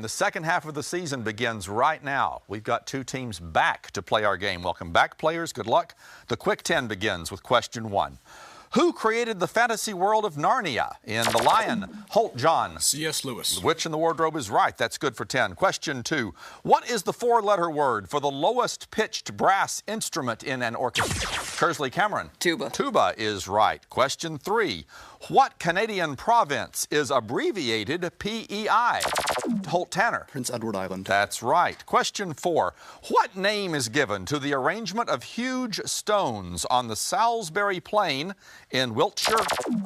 The second half of the season begins right now. We've got two teams back to play our game. Welcome back, players. Good luck. The Quick 10 begins with question 1. Who created the fantasy world of Narnia? In The Lion, Holt, John. C.S. Lewis. The Witch in the Wardrobe is right. That's good for 10. Question 2. What is the 4-letter word for the lowest pitched brass instrument in an orchestra? Kearsley, Cameron. Tuba. Tuba is right. Question 3. What Canadian province is abbreviated PEI? Holt, Tanner. Prince Edward Island. That's right. Question 4. What name is given to the arrangement of huge stones on the Salisbury Plain in Wiltshire?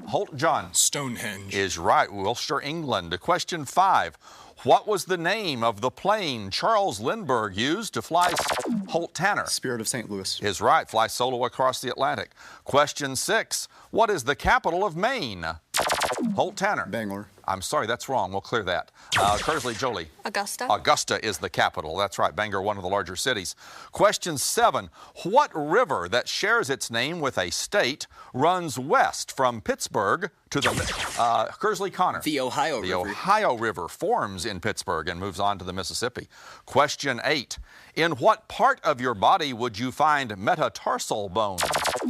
Holt, John. Stonehenge. Is right. Wiltshire, England. Question 5. What was the name of the plane Charles Lindbergh used to fly? Holt, Tanner. Spirit of St. Louis. Is right. Fly solo across the Atlantic. Question 6. What is the capital of Maine? Holt, Tanner. Bangor. I'm sorry, that's wrong. We'll clear that. Kearsley, Jolie. Augusta. Augusta is the capital. That's right. Bangor, one of the larger cities. Question 7. What river that shares its name with a state runs west from Pittsburgh to the... Kearsley, Connor. The Ohio River. The Ohio River forms in Pittsburgh and moves on to the Mississippi. Question 8. In what part of your body would you find metatarsal bones?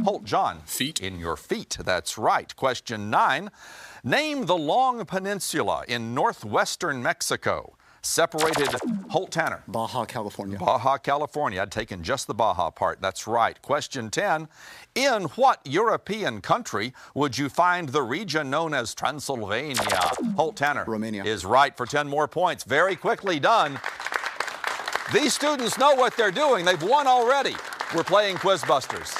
Holt, John. Feet. In your feet. That's right. Question 9. Name the long peninsula in northwestern Mexico, separated... Holt, Tanner. Baja, California. Baja, California. I'd taken just the Baja part. That's right. Question 10. In what European country would you find the region known as Transylvania? Holt, Tanner. Romania. Is right for 10 more points. Very quickly done. These students know what they're doing. They've won already. We're playing QuizBusters.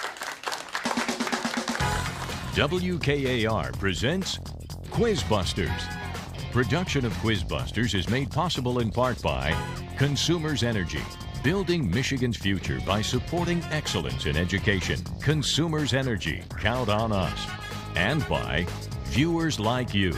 WKAR presents QuizBusters. Production of QuizBusters is made possible in part by Consumers Energy, building Michigan's future by supporting excellence in education. Consumers Energy, count on us. And by viewers like you.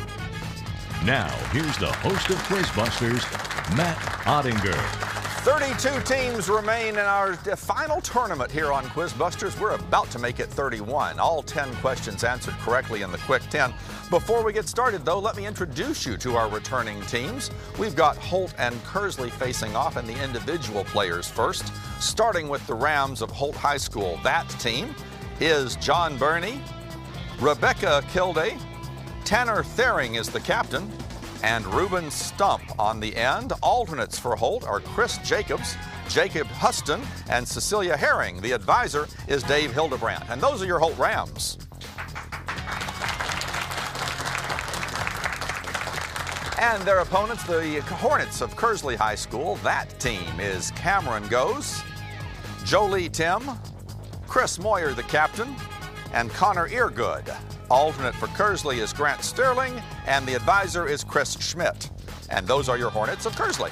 Now, here's the host of QuizBusters, Matt Ottinger. 32 teams remain in our final tournament here on QuizBusters. We're about to make it 31. All 10 questions answered correctly in the Quick 10. Before we get started, though, let me introduce you to our returning teams. We've got Holt and Kearsley facing off, and the individual players first, starting with the Rams of Holt High School. That team is John Burney, Rebecca Kilday, Tanner Thering is the captain, and Reuben Stump on the end. Alternates for Holt are Chris Jacobs, Jacob Huston, and Cecilia Herring. The advisor is Dave Hildebrandt. And those are your Holt Rams. And their opponents, the Hornets of Kearsley High School. That team is Cameron Goes, Jolie Tim, Chris Moyer, the captain, and Connor Eargood. Alternate for Kearsley is Grant Sterling, and the advisor is Chris Schmidt. And those are your Hornets of Kearsley.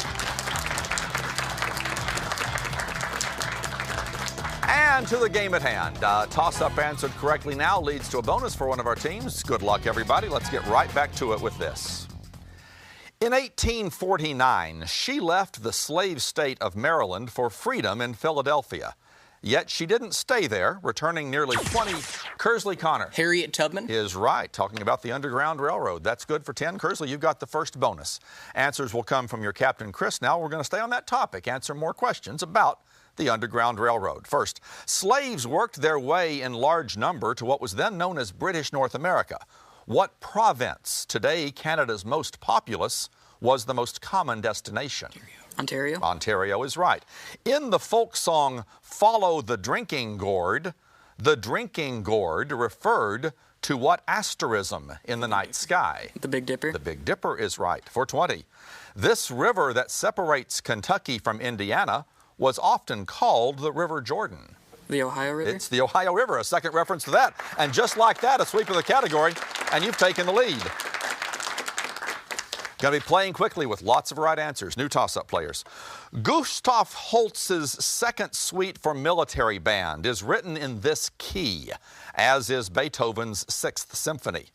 And to the game at hand. Toss-up answered correctly now leads to a bonus for one of our teams. Good luck, everybody. Let's get right back to it with this. In 1849, she left the slave state of Maryland for freedom in Philadelphia. Yet she didn't stay there, returning nearly 20. Kearsley, Connor. Harriet Tubman. Is right, talking about the Underground Railroad. That's good for 10. Kearsley, you've got the first bonus. Answers will come from your captain, Chris. Now we're going to stay on that topic, answer more questions about the Underground Railroad. First, slaves worked their way in large number to what was then known as British North America. What province, today Canada's most populous, was the most common destination? Ontario. Ontario is right. In the folk song, Follow the Drinking Gourd referred to what asterism in the night sky? The Big Dipper. The Big Dipper is right. For 20. This river that separates Kentucky from Indiana was often called the River Jordan. The Ohio River? It's the Ohio River, a second reference to that. And just like that, a sweep of the category, and you've taken the lead. Going to be playing quickly with lots of right answers. New toss-up players. Gustav Holst's second suite for military band is written in this key, as is Beethoven's Sixth Symphony.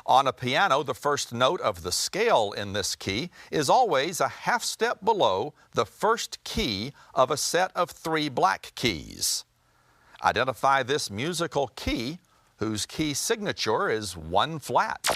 On a piano, the first note of the scale in this key is always a half step below the first key of a set of 3 black keys. Identify this musical key whose key signature is 1 flat?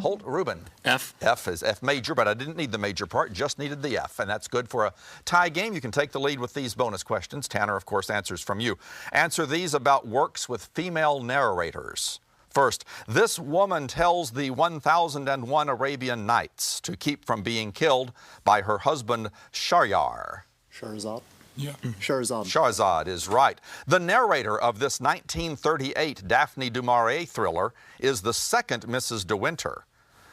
Holt, Ruben. F. F is F major, but I didn't need the major part, just needed the F, and that's good for a tie game. You can take the lead with these bonus questions. Tanner, of course, answers from you. Answer these about works with female narrators. First, this woman tells the 1001 Arabian Nights to keep from being killed by her husband Shahryar. Shahrazad. Yeah. Shahrazad. Shahrazad is right. The narrator of this 1938 Daphne du Maurier thriller is the second Mrs. De Winter.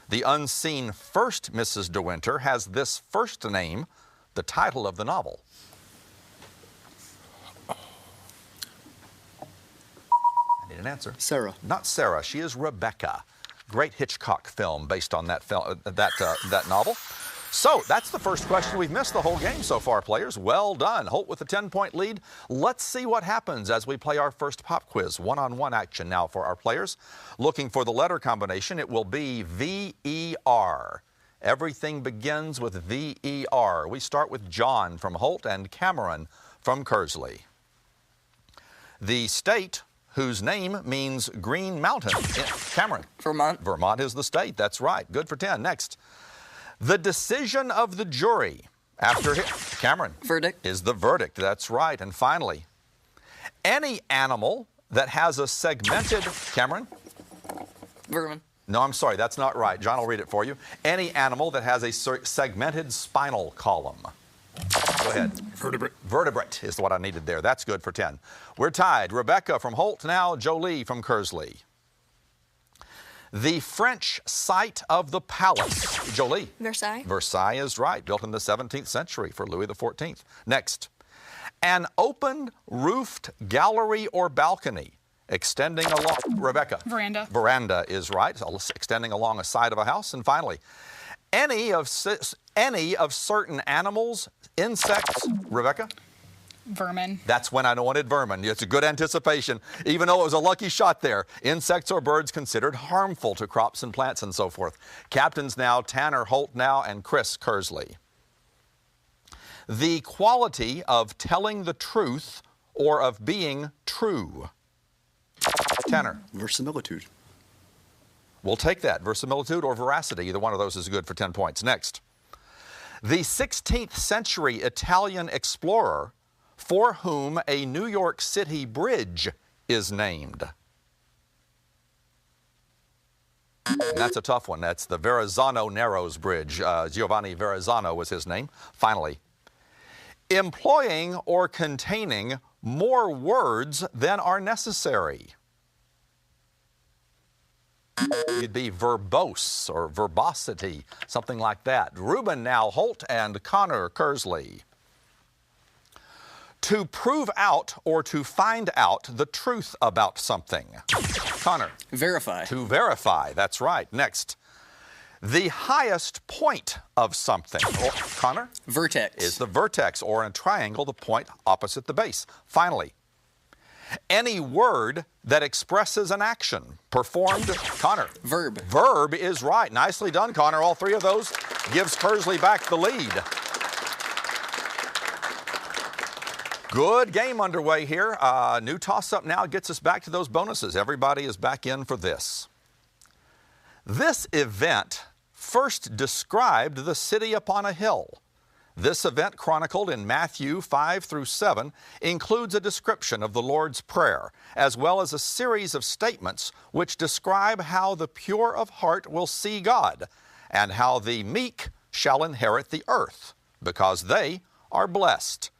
The unseen first Mrs. De Winter has this first name, the title of the novel. I need an answer. Sarah. Not Sarah. She is Rebecca. Great Hitchcock film based on that novel. So that's the first question. We've missed the whole game so far, players. Well done. Holt with a 10-point lead. Let's see what happens as we play our first pop quiz. One-on-one action now for our players. Looking for the letter combination, it will be V-E-R. Everything begins with V-E-R. We start with John from Holt and Cameron from Kearsley. The state whose name means Green Mountain. Cameron. Vermont. Vermont is the state. That's right. Good for 10. Next. The decision of the jury after Cameron. Verdict. Is the verdict. That's right. And finally, any animal that has a segmented, Cameron? Vermin. No, I'm sorry. That's not right. John will read it for you. Any animal that has a segmented spinal column. Go ahead. Vertebrate. Vertebrate is what I needed there. That's good for 10. We're tied. Rebecca from Holt, now Jolie from Kearsley. The French site of the palace. Jolie. Versailles. Versailles is right, built in the 17th century for Louis XIV. Next. An open roofed gallery or balcony extending along, Rebecca. Veranda. Veranda is right, extending along a side of a house. And finally, any of certain animals, insects, Rebecca? Vermin. That's when I wanted vermin. It's a good anticipation, even though it was a lucky shot there. Insects or birds considered harmful to crops and plants and so forth. Captains now, Tanner Holt now, and Chris Kearsley. The quality of telling the truth or of being true. Tanner. Verisimilitude. We'll take that. Verisimilitude or veracity. Either one of those is good for 10 points. Next. The 16th century Italian explorer for whom a New York City bridge is named. And that's a tough one. That's the Verrazzano Narrows Bridge. Giovanni Verrazzano was his name. Finally, employing or containing more words than are necessary. You'd be verbose or verbosity, something like that. Ruben now Holt and Connor Kearsley. To prove out or to find out the truth about something. Connor. Verify. To verify, that's right. Next. The highest point of something. Connor? Vertex. Is the vertex, or in a triangle, the point opposite the base. Finally, any word that expresses an action performed. Connor. Verb. Verb is right. Nicely done, Connor. All three of those gives Kearsley back the lead. Good game underway here. New toss-up now gets us back to those bonuses. Everybody is back in for this. This event first described the city upon a hill. This event, chronicled in Matthew 5 through 7, includes a description of the Lord's Prayer, as well as a series of statements which describe how the pure of heart will see God, and how the meek shall inherit the earth, because they are blessed.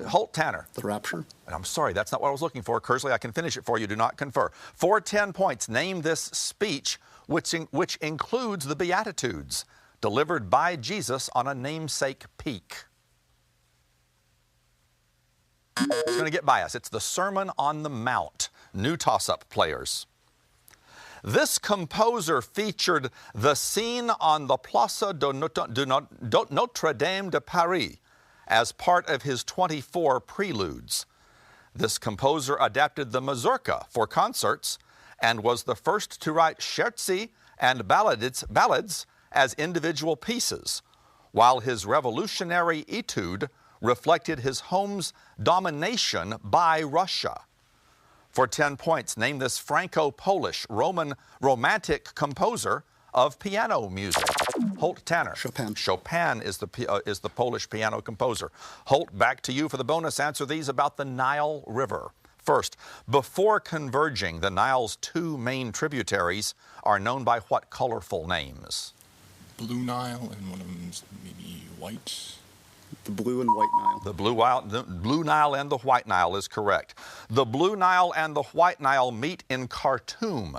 Holt, Tanner. The rapture. And I'm sorry, that's not what I was looking for. Kearsley, I can finish it for you. Do not confer. For 10 points, name this speech, which includes the Beatitudes, delivered by Jesus on a namesake peak. It's going to get by us. It's the Sermon on the Mount. New toss-up, players. This composer featured the scene on the Place de Notre Dame de Paris as part of his 24 preludes. This composer adapted the mazurka for concerts and was the first to write scherzi and ballads as individual pieces, while his revolutionary etude reflected his home's domination by Russia. For 10 points, name this Franco-Polish Roman romantic composer of piano music. Holt, Tanner. Chopin. Chopin is the Polish piano composer. Holt, back to you for the bonus. Answer these about the Nile River. First, before converging, the Nile's two main tributaries are known by what colorful names? Blue Nile, and one of them's maybe white. The Blue and White Nile. The Blue Nile and the White Nile is correct. The Blue Nile and the White Nile meet in Khartoum,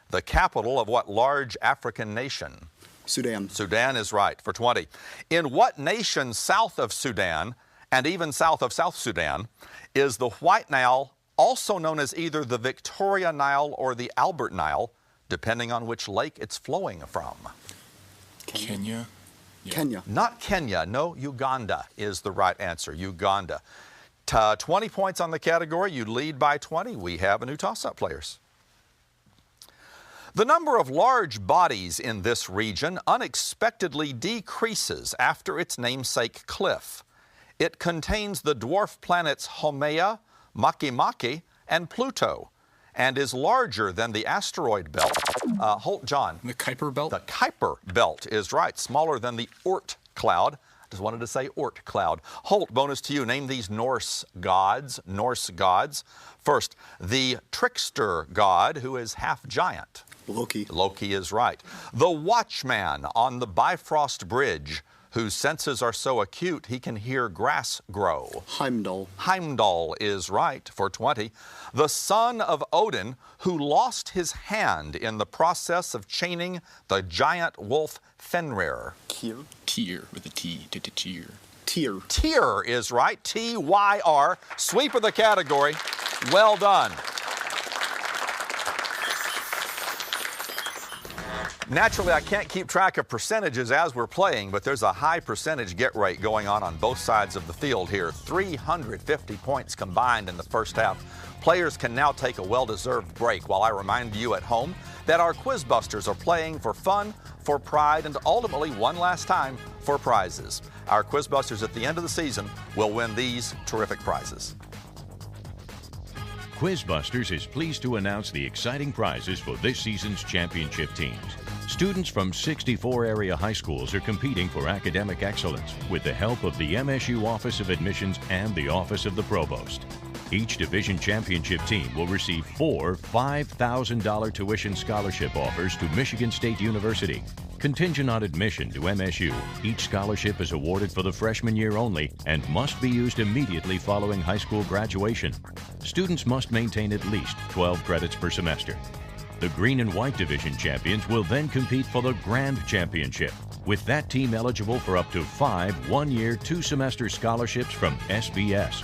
the capital of what large African nation? Sudan. Sudan is right for 20. In what nation south of Sudan and even south of South Sudan is the White Nile also known as either the Victoria Nile or the Albert Nile, depending on which lake it's flowing from? Kenya. Yeah. Kenya. Not Kenya, no, Uganda is the right answer, Uganda. 20 points on the category, you lead by 20. We have a new toss-up, players. The number of large bodies in this region unexpectedly decreases after its namesake cliff. It contains the dwarf planets Haumea, Makemake, and Pluto, and is larger than the asteroid belt. Holt, John. The Kuiper Belt? The Kuiper Belt is right, smaller than the Oort cloud. Just wanted to say Oort cloud. Holt, bonus to you. Name these Norse gods. First, the trickster god who is half giant. Loki. Loki is right. The watchman on the Bifrost Bridge, whose senses are so acute he can hear grass grow. Heimdall. Heimdall is right for 20. The son of Odin, who lost his hand in the process of chaining the giant wolf Fenrir. Tyr. Tyr, with a T. Tyr. Tyr. Tyr is right. T-Y-R. Sweep of the category. Well done. Naturally, I can't keep track of percentages as we're playing, but there's a high percentage get rate going on both sides of the field here. 350 points combined in the first half. Players can now take a well-deserved break while I remind you at home that our QuizBusters are playing for fun, for pride, and ultimately, one last time, for prizes. Our QuizBusters at the end of the season will win these terrific prizes. QuizBusters is pleased to announce the exciting prizes for this season's championship teams. Students from 64 area high schools are competing for academic excellence with the help of the MSU Office of Admissions and the Office of the Provost. Each division championship team will receive 4 $5,000 tuition scholarship offers to Michigan State University. Contingent on admission to MSU, each scholarship is awarded for the freshman year only and must be used immediately following high school graduation. Students must maintain at least 12 credits per semester. The Green and White Division champions will then compete for the Grand Championship, with that team eligible for up to 5 one-year, 2-semester scholarships from SBS.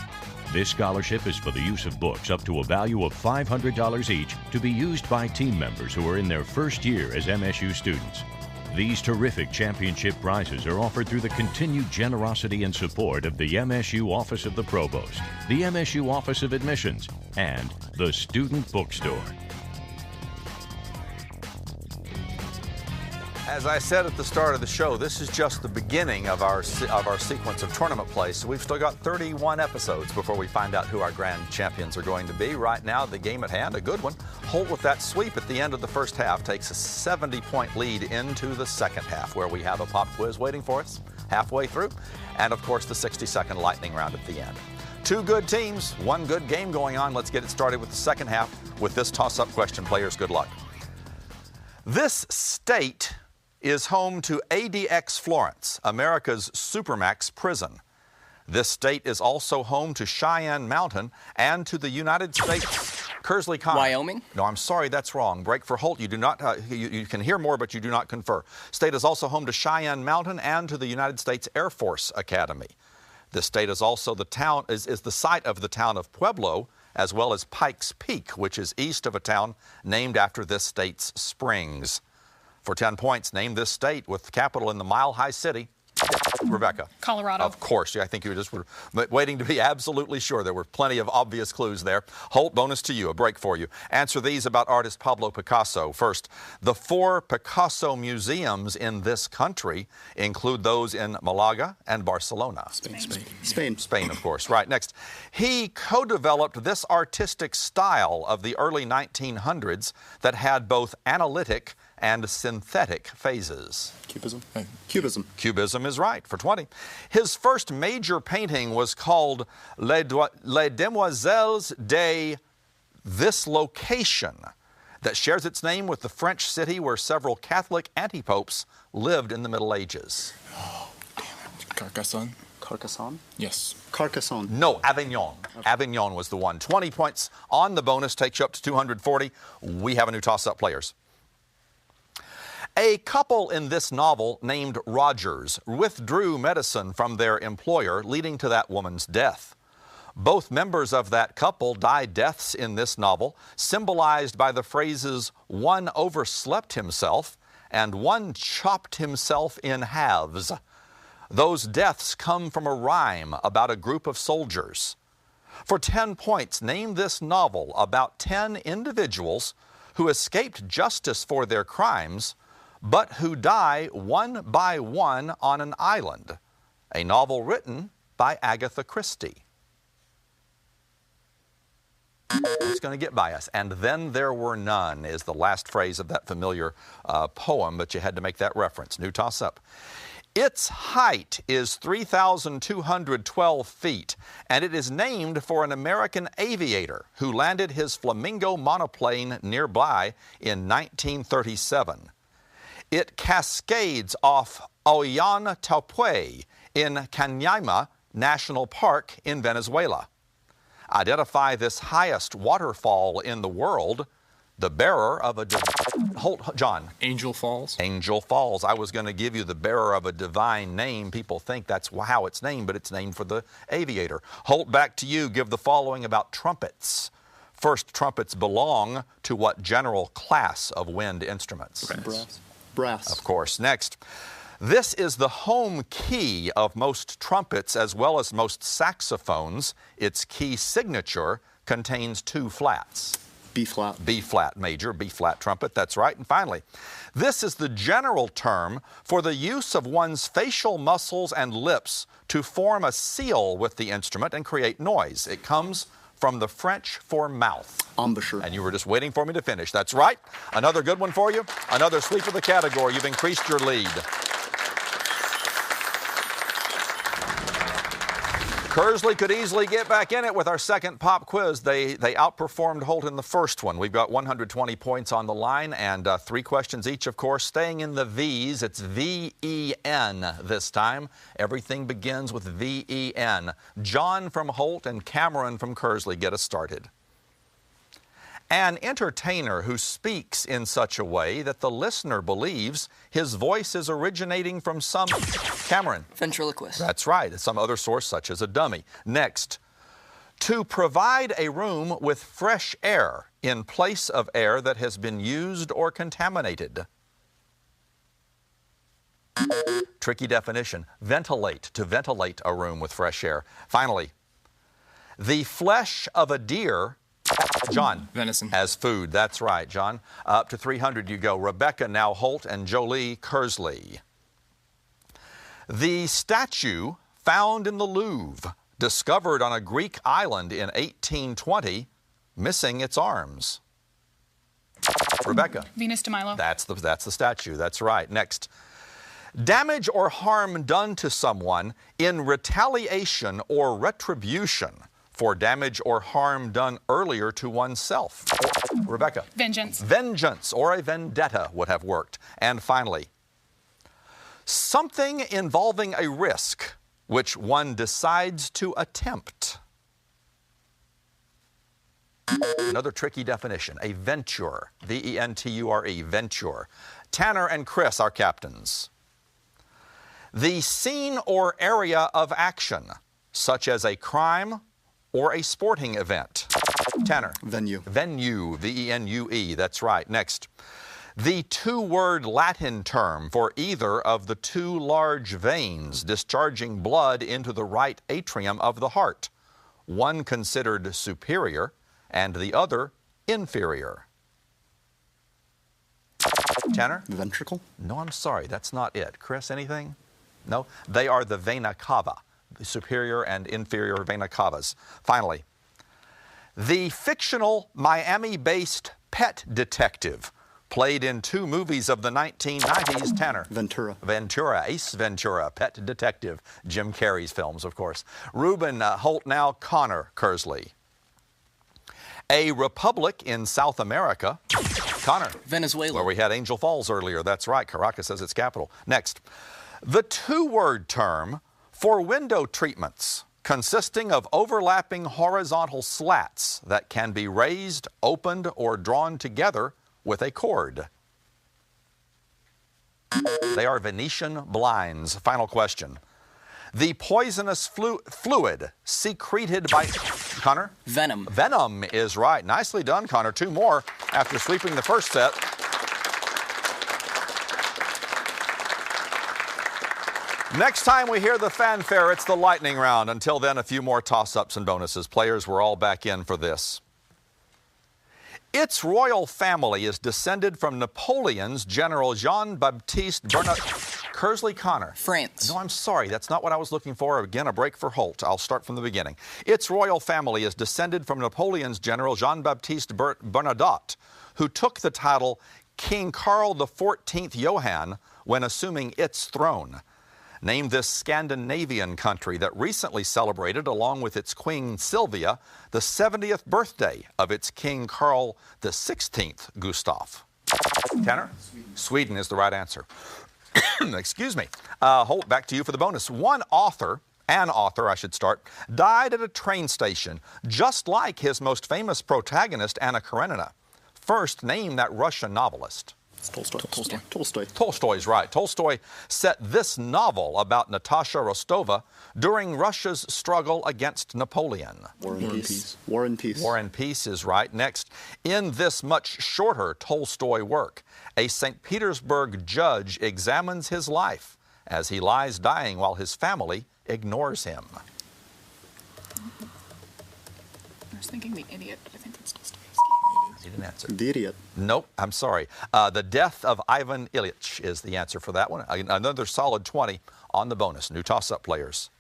This scholarship is for the use of books up to a value of $500 each to be used by team members who are in their first year as MSU students. These terrific championship prizes are offered through the continued generosity and support of the MSU Office of the Provost, the MSU Office of Admissions, and the Student Bookstore. As I said at the start of the show, this is just the beginning of our sequence of tournament play. So we've still got 31 episodes before we find out who our grand champions are going to be. Right now, the game at hand, a good one. Holt, with that sweep at the end of the first half, takes a 70-point lead into the second half, where we have a pop quiz waiting for us halfway through, and of course the 60-second lightning round at the end. Two good teams, one good game going on. Let's get it started with the second half with this toss-up question. Players, good luck. This state is home to ADX Florence, America's Supermax prison. This state is also home to Cheyenne Mountain and to the United States Kearsley County. Wyoming? No, I'm sorry, that's wrong. Break for Holt. You do not. You can hear more, but you do not confer. State is also home to Cheyenne Mountain and to the United States Air Force Academy. This state is also the site of the town of Pueblo, as well as Pikes Peak, which is east of a town named after this state's springs. For 10 points, name this state with the capital in the Mile High City. Rebecca. Colorado. Of course. Yeah, I think you just were waiting to be absolutely sure. There were plenty of obvious clues there. Holt, bonus to you, a break for you. Answer these about artist Pablo Picasso. First, the 4 Picasso museums in this country include those in Malaga and Barcelona. Spain. Of course. Right. Next, he co-developed this artistic style of the early 1900s that had both analytic and synthetic phases. Cubism. Cubism is right for 20. His first major painting was called Les Demoiselles de this location that shares its name with the French city where several Catholic anti-popes lived in the Middle Ages. Oh, damn it. Carcassonne? Yes. Carcassonne. No, Avignon. Okay. Avignon was the one. 20 points on the bonus takes you up to 240. We have a new toss-up, players. A couple in this novel named Rogers withdrew medicine from their employer, leading to that woman's death. Both members of that couple died deaths in this novel, symbolized by the phrases, one overslept himself and one chopped himself in halves. Those deaths come from a rhyme about a group of soldiers. For 10 points, name this novel about 10 individuals who escaped justice for their crimes, but who die one by one on an island. A novel written by Agatha Christie. It's going to get by us. And then there were none is the last phrase of that familiar poem, but you had to make that reference. New toss-up. Its height is 3,212 feet, and it is named for an American aviator who landed his Flamingo monoplane nearby in 1937. It cascades off Ollantaytambo in Canaima National Park in Venezuela. Identify this highest waterfall in the world, the bearer of a... John. Angel Falls. Angel Falls. I was going to give you the bearer of a divine name. People think that's how it's named, but it's named for the aviator. Holt, back to you. Give the following about trumpets. First, trumpets belong to what general class of wind instruments? Brass. Of course. Next, this is the home key of most trumpets as well as most saxophones. Its key signature contains 2 flats. B flat. B flat major, B flat trumpet, that's right. And finally, this is the general term for the use of one's facial muscles and lips to form a seal with the instrument and create noise. It comes from the French for mouth. Embouchure. And you were just waiting for me to finish. That's right. Another good one for you. Another sweep of the category. You've increased your lead. Kearsley could easily get back in it with our second pop quiz. They outperformed Holt in the first one. We've got 120 points on the line and 3 questions each, of course. Staying in the V's, it's V-E-N this time. Everything begins with V-E-N. John from Holt and Cameron from Kearsley get us started. An entertainer who speaks in such a way that the listener believes his voice is originating from some... Cameron. Ventriloquist. That's right. Some other source such as a dummy. Next, to provide a room with fresh air in place of air that has been used or contaminated. Tricky definition. Ventilate, to ventilate a room with fresh air. Finally, the flesh of a deer... John. Venison. As food. That's right, John. Up to 300 you go. Rebecca, now Holt, and Jolie Kearsley. The statue found in the Louvre, discovered on a Greek island in 1820, missing its arms. Rebecca. Venus de Milo. That's the statue. That's right. Next. Damage or harm done to someone in retaliation or retribution for damage or harm done earlier to oneself. Rebecca. Vengeance. Vengeance or a vendetta would have worked. And finally, something involving a risk which one decides to attempt. Another tricky definition, a venture, V-E-N-T-U-R-E, venture. Tanner and Chris, our captains. The scene or area of action, such as a crime or a sporting event. Tanner. Venue. Venue, V-E-N-U-E, that's right. Next. The two-word Latin term for either of the two large veins discharging blood into the right atrium of the heart, one considered superior and the other inferior. Tanner? Ventricle. No, I'm sorry, that's not it. Chris, anything? No? They are the vena cava, the superior and inferior vena cavas. Finally, the fictional Miami-based pet detective played in two movies of the 1990s, Tanner. Ventura. Ace Ventura, pet detective. Jim Carrey's films, of course. Reuben, Holt, now Connor Kearsley. A republic in South America. Connor. Venezuela. Where we had Angel Falls earlier. That's right. Caracas as its capital. Next. The two-word term for window treatments consisting of overlapping horizontal slats that can be raised, opened, or drawn together with a cord. They are Venetian blinds. Final question. The poisonous fluid secreted by... Connor? Venom. Venom is right. Nicely done, Connor. Two more after sweeping the first set. Next time we hear the fanfare, it's the lightning round. Until then, a few more toss-ups and bonuses. Players, we're all back in for this. Its royal family is descended from Napoleon's General Jean-Baptiste Bernard... Kearsley, Connor. France. No, I'm sorry. That's not what I was looking for. Again, a break for Holt. I'll start from the beginning. Its royal family is descended from Napoleon's General Jean-Baptiste Bernadotte, who took the title King Carl XIV Johann when assuming its throne. Name this Scandinavian country that recently celebrated, along with its Queen Sylvia, the 70th birthday of its King Carl XVI Gustav. Tanner? Sweden is the right answer. Excuse me. Holt, back to you for the bonus. An author, died at a train station, just like his most famous protagonist, Anna Karenina. First, name that Russian novelist. Tolstoy. Tolstoy's right. Tolstoy set this novel about Natasha Rostova during Russia's struggle against Napoleon. War and Peace. War and Peace is right. Next, in this much shorter Tolstoy work, a St. Petersburg judge examines his life as he lies dying while his family ignores him. I was thinking The Idiot, but I think that's Dostoevsky. He didn't answer. The Idiot. Nope, I'm sorry. The Death of Ivan Ilyich is the answer for that one. Another solid 20 on the bonus. New toss-up players.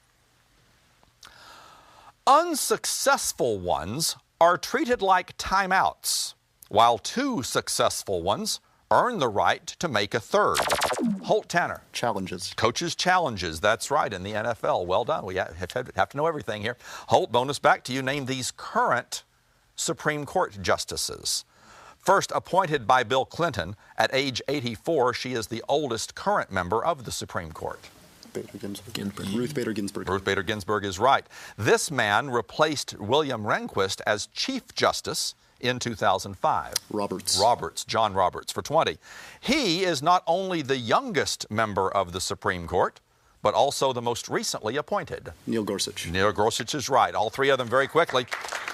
Unsuccessful ones are treated like timeouts, while two successful ones earn the right to make a third. Holt, Tanner. Challenges. Coaches' challenges. That's right, in the NFL. Well done. We have to know everything here. Holt, bonus back to you. Name these current Supreme Court justices. First appointed by Bill Clinton at age 84, she is the oldest current member of the Supreme Court. Ruth Bader Ginsburg. Ruth Bader Ginsburg is right. This man replaced William Rehnquist as Chief Justice in 2005. John Roberts for 20. He is not only the youngest member of the Supreme Court, but also the most recently appointed. Neil Gorsuch. Neil Gorsuch is right. All three of them very quickly.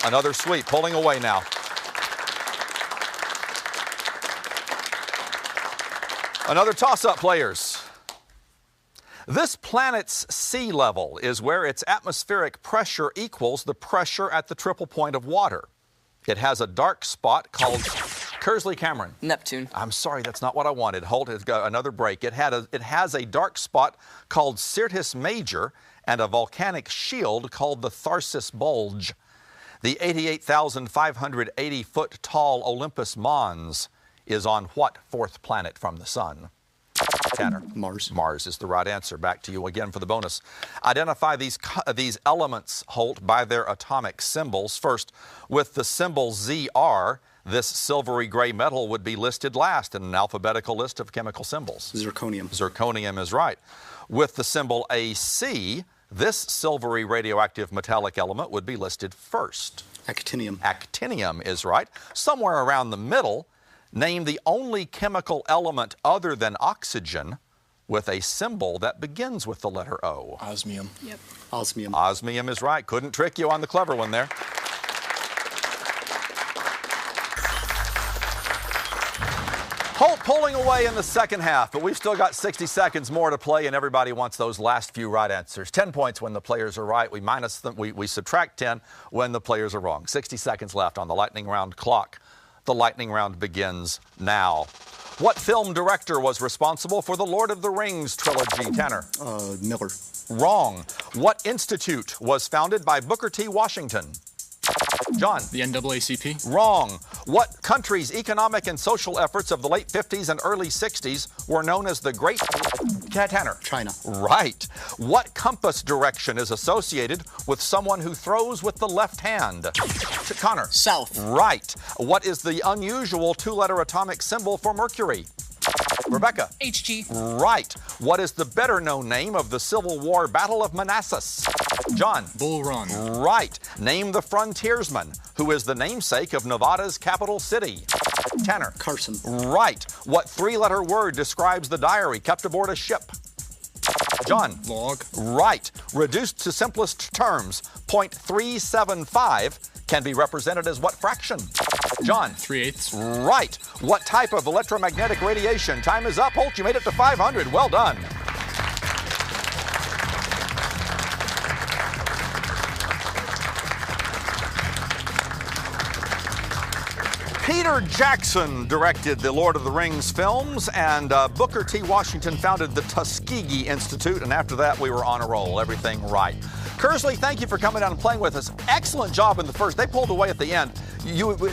Another sweep, pulling away now. Another toss-up, players. This planet's sea level is where its atmospheric pressure equals the pressure at the triple point of water. It has a dark spot called Kearsley, Cameron. Neptune. I'm sorry, that's not what I wanted. Holt has got another break. It has a dark spot called Syrtis Major and a volcanic shield called the Tharsis Bulge. The 88,580-foot tall Olympus Mons is on what fourth planet from the sun? Tanner. Mars. Mars is the right answer. Back to you again for the bonus. Identify these elements, Holt, by their atomic symbols. First, with the symbol ZR, this silvery gray metal would be listed last in an alphabetical list of chemical symbols. Zirconium. Zirconium is right. With the symbol AC, this silvery radioactive metallic element would be listed first. Actinium. Actinium is right. Somewhere around the middle, name the only chemical element other than oxygen with a symbol that begins with the letter O. Osmium. Yep. Osmium. Osmium is right. Couldn't trick you on the clever one there. Holt pulling away in the second half, but we've still got 60 seconds more to play, and everybody wants those last few right answers. 10 points when the players are right. We minus them. We subtract 10 when the players are wrong. 60 seconds left on the lightning round clock. The lightning round begins now. What film director was responsible for the Lord of the Rings trilogy? Tanner. Miller. Wrong. What institute was founded by Booker T. Washington? John. The NAACP. Wrong. What country's economic and social efforts of the late 50s and early 60s were known as the Great Tanner? China. Right. What compass direction is associated with someone who throws with the left hand? Connor. South. Right. What is the unusual two-letter atomic symbol for Mercury? Rebecca. HG. Right. What is the better-known name of the Civil War Battle of Manassas? John. Bull Run. Right. Name the frontiersman who is the namesake of Nevada's capital city. Tanner. Carson. Right. What three-letter word describes the diary kept aboard a ship? John. Log. Right. Reduced to simplest terms, 0.375 can be represented as what fraction? John. 3/8. Right. What type of electromagnetic radiation? Time is up. Holt, you made it to 500. Well done. Peter Jackson directed the Lord of the Rings films, and Booker T. Washington founded the Tuskegee Institute, and after that we were on a roll. Everything right. Kearsley, thank you for coming down and playing with us. Excellent job in the first. They pulled away at the end.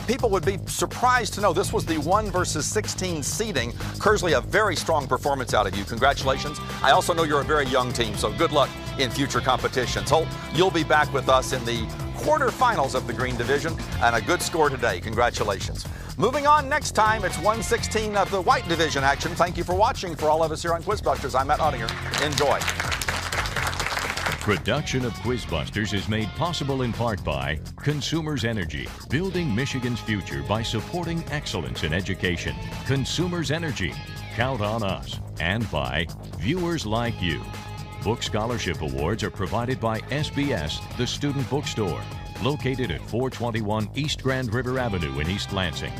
People would be surprised to know this was the 1 versus 16 seeding. Kearsley, a very strong performance out of you. Congratulations. I also know you're a very young team, so good luck in future competitions. Holt, you'll be back with us in the quarterfinals of the Green Division, and a good score today. Congratulations. Moving on next time, it's 1/16 of the White Division action. Thank you for watching. For all of us here on QuizBusters, I'm Matt Ottinger. Enjoy. Production of QuizBusters is made possible in part by Consumers Energy, building Michigan's future by supporting excellence in education. Consumers Energy, count on us. And by viewers like you. Book Scholarship Awards are provided by SBS, the Student Bookstore, located at 421 East Grand River Avenue in East Lansing.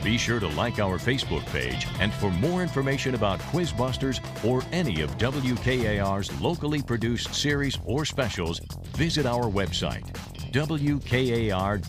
Be sure to like our Facebook page, and for more information about QuizBusters or any of WKAR's locally produced series or specials, visit our website, WKAR.org.